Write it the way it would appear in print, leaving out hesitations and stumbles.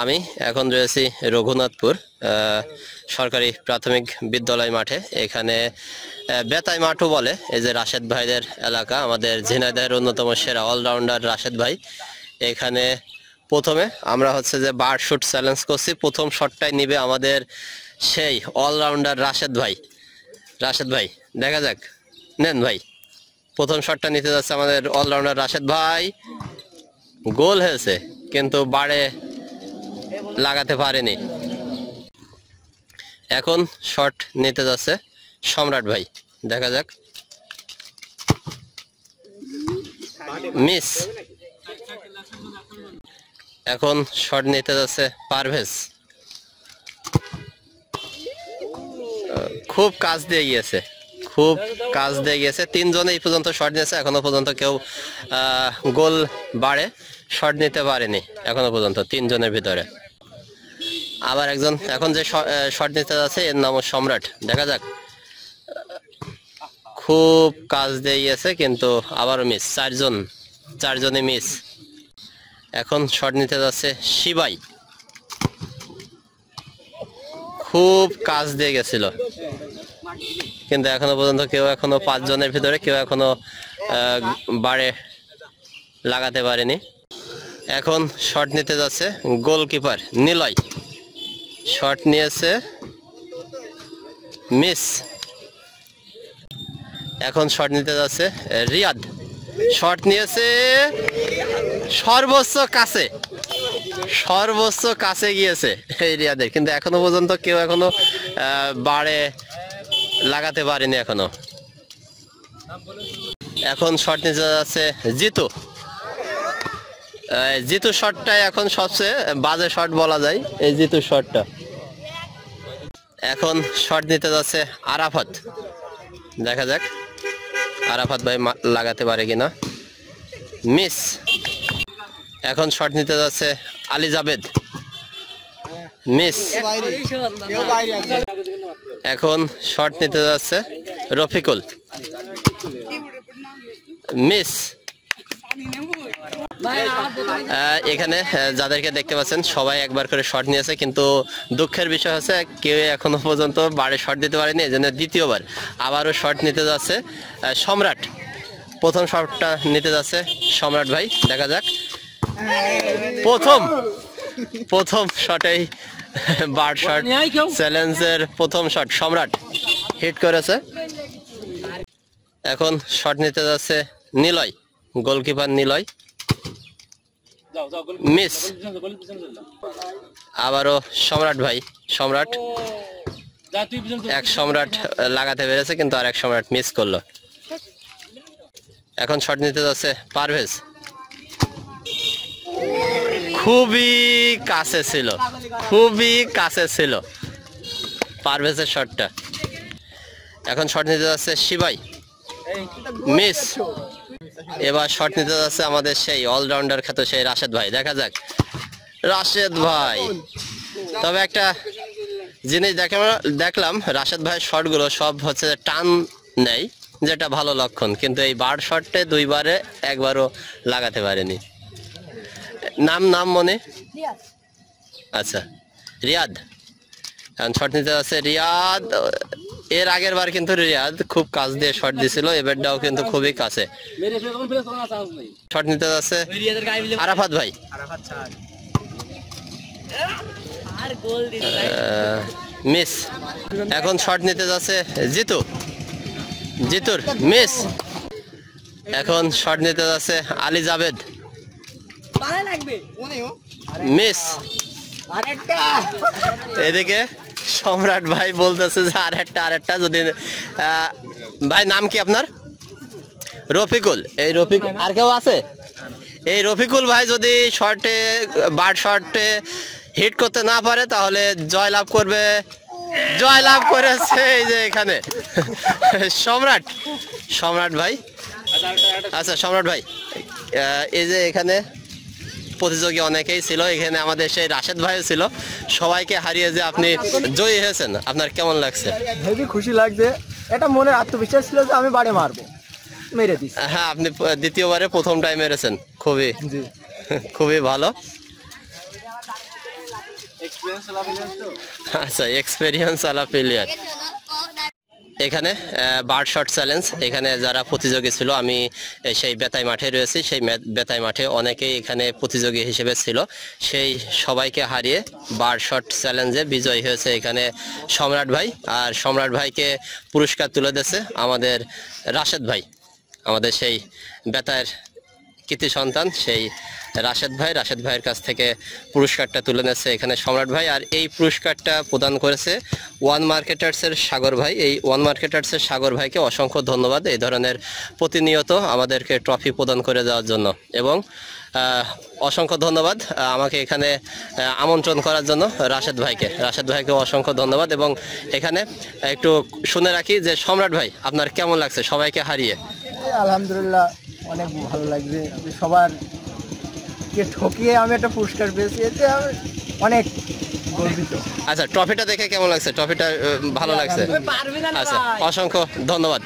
আমি এখন রয়েছি রঘুনাথপুর সরকারি প্রাথমিক বিদ্যালয় মাঠে। এখানে বেতাই মাঠও বলে। এই যে রাশেদ ভাইদের এলাকা, আমাদের ঝিনাইদহের অন্যতম সেরা অলরাউন্ডার রাশেদ ভাই। এখানে প্রথমে আমরা হচ্ছে যে বার শুট চ্যালেঞ্জ করছি। প্রথম শটটাই নিবে আমাদের সেই অলরাউন্ডার রাশেদ ভাই। রাশেদ ভাই দেখা যাক, নেন ভাই। প্রথম শটটা নিতে যাচ্ছে আমাদের অলরাউন্ডার রাশেদ ভাই। গোল হয়েছে কিন্তু বারে লাগাতে পারেনি। এখন শট নিতে যাচ্ছে সম্রাট ভাই, দেখা যাক। মিস। এখন শট নিতে যাচ্ছে পারভেজ। খুব কাজ দিয়ে গিয়েছে, খুব কাজ দিয়ে গিয়েছে। তিনজনে এই পর্যন্ত শট নিয়েছে, এখনো পর্যন্ত কেউ গোল বাড়ে শট নিতে পারেনি এখনো পর্যন্ত তিনজনের ভিতরে। আবার একজন এখন যে শট নিতে যাচ্ছে এর নাম সম্রাট, দেখা যাক। খুব কাজ দিয়ে গিয়েছে কিন্তু আবারও মিস। চারজনে মিস। এখন শট নিতে যাচ্ছে শিবাই। খুব কাজ দিয়ে গেছিল কিন্তু এখনো পর্যন্ত কেউ এখনো পাঁচজনের ভিতরে কেউ এখনো বারে লাগাতে পারেনি। এখন শট নিতে যাচ্ছে গোলকিপার নিলয়। শট নিয়েছে, মিস। এখন শট নিতে যাচ্ছে রিয়াদ। শট নিয়েছে সর্বোচ্চ কাছে গিয়েছে এই রিয়াদের, কিন্তু এখনো পর্যন্ত কেউ এখনো বারে লাগাতে পারেনি এখনো। এখন শট নিতে যাচ্ছে জিতু শটটাই এখন সবচেয়ে বাজে শট বলা যায়, এই জিতু শটটা। এখন শট নিতে যাচ্ছে আরাফাত, দেখা যাক আরাফাত ভাই লাগাতে পারে কিনা। মিস। এখন শট নিতে যাচ্ছে আলী জাবেদ। মিস। এখন শট নিতে যাচ্ছে রফিকুল। মিস। এখানে যাদেরকে দেখতে পাচ্ছেন সবাই একবার করে শট নিয়েছে, কিন্তু দুঃখের বিষয় হচ্ছে কেউ এখনো পর্যন্ত বারে শট দিতে পারেনি। এই জন্য দ্বিতীয়বার আবারও শট নিতে যাচ্ছে সম্রাট। প্রথম শটটা নিতে যাচ্ছে সম্রাট ভাই, দেখা যাক। প্রথম শটেই বার্ড শট চ্যালেঞ্জের প্রথম শট সম্রাট হিট করেছে। এখন শট নিতে যাচ্ছে নিলয়, গোলকিপার নিলয়। মিস। আবারও সম্রাট ভাই, সম্রাট লাগাতে পেরেছে কিন্তু আর এক সম্রাট মিস করলো। এখন শট নিতে যাচ্ছে পারভেজ। খুবই কাছে ছিল পারভেজের শটটা। এখন শট নিতে যাচ্ছে শিবাই। মিস। এবার শট নিতে যাচ্ছে আমাদের সেই অলরাউন্ডার খ্যাত সেই রাশেদ ভাই, দেখা যাক রাশেদ ভাই। তবে একটা জিনিস দেখলাম রাশেদ ভাইয়ের শটগুলো সব হচ্ছে টান নেই, যেটা ভালো লক্ষণ, কিন্তু এই বার্ড শটে দুইবারে একবারও লাগাতে পারেনি। নাম মনে? আচ্ছা, রিয়াদ। এখন শট নিতে যাচ্ছে রিয়াদ। এর আগের বার কিন্তু রিয়াদ খুব কাছ দিয়ে শট দিছিল, এবারটাও কিন্তু খুবই কাছে। শট নিতে যাচ্ছে আরাফাত ভাই। মিস। এখন শট নিতে যাচ্ছে জিতুর। মিস। এখন শট নিতে যাচ্ছে আলী জাবেদ। মিস। এদিকে সম্রাট ভাই বলতেছে যে আরেকটা যদি ভাই। নাম কি আপনার? রফিকুল। এই রফিকুল আর কেউ আছে? এই রফিকুল ভাই যদি বার্ড শটে হিট করতে না পারে তাহলে জয়লাভ করেছে এই যে এখানে সম্রাট ভাই। আচ্ছা সম্রাট ভাই, এই যে এখানে প্রতিযোগী অনেকেই ছিল, এখানে আমাদের সেই রাশেদ ভাইও ছিল। সবাইকে হারিয়ে যে আপনি জয়ী হয়েছেন, আপনার কেমন লাগছে? হেবি খুশি লাগছে। এটা মনে আত্মবিশ্বাস ছিল যে আমি বারে মারবো, মেরে দিছি। হ্যাঁ, আপনি দ্বিতীয়বারে প্রথমটাই মেরেছেন, খুবই ভালো। আচ্ছা, এক্সপেরিয়েন্স আলা প্লেয়ার। এখানে বার্ড শট চ্যালেঞ্জ, এখানে যারা প্রতিযোগী ছিল, আমি সেই বেতাই মাঠে রয়েছি, সেই বেতাই মাঠে অনেকেই এখানে প্রতিযোগী হিসেবে ছিল, সেই সবাইকে হারিয়ে বার্ড শট চ্যালেঞ্জে বিজয়ী হয়েছে এখানে সম্রাট ভাই। আর সম্রাট ভাইকে পুরস্কার তুলে দিয়েছে আমাদের রাশেদ ভাই, আমাদের সেই বেতায়ের কৃতি সন্তান সেই রাশেদ ভাইয়ের কাছ থেকে পুরস্কারটা তুলে নিচ্ছে এখানে সম্রাট ভাই। আর এই পুরস্কারটা প্রদান করেছে ওয়ান মার্কেটার্সের সাগর ভাই। এই ওয়ান মার্কেটার্সের সাগর ভাইকে অসংখ্য ধন্যবাদ এই ধরনের প্রতিনিয়ত আমাদেরকে ট্রফি প্রদান করে দেওয়ার জন্য, এবং অসংখ্য ধন্যবাদ আমাকে এখানে আমন্ত্রণ করার জন্য রাশেদ ভাইকে অসংখ্য ধন্যবাদ। এবং এখানে একটু শুনে রাখি যে সম্রাট ভাই, আপনার কেমন লাগছে সবাইকে হারিয়ে? আলহামদুলিল্লাহ, অনেক ভালো লাগছে। সবার কে ঠকিয়ে আমি একটা পুরস্কার পেয়েছি, এতে আমি অনেক গর্বিত। আচ্ছা, ট্রফিটা দেখে কেমন লাগছে? ট্রফিটা ভালো লাগছে? আচ্ছা, অসংখ্য ধন্যবাদ।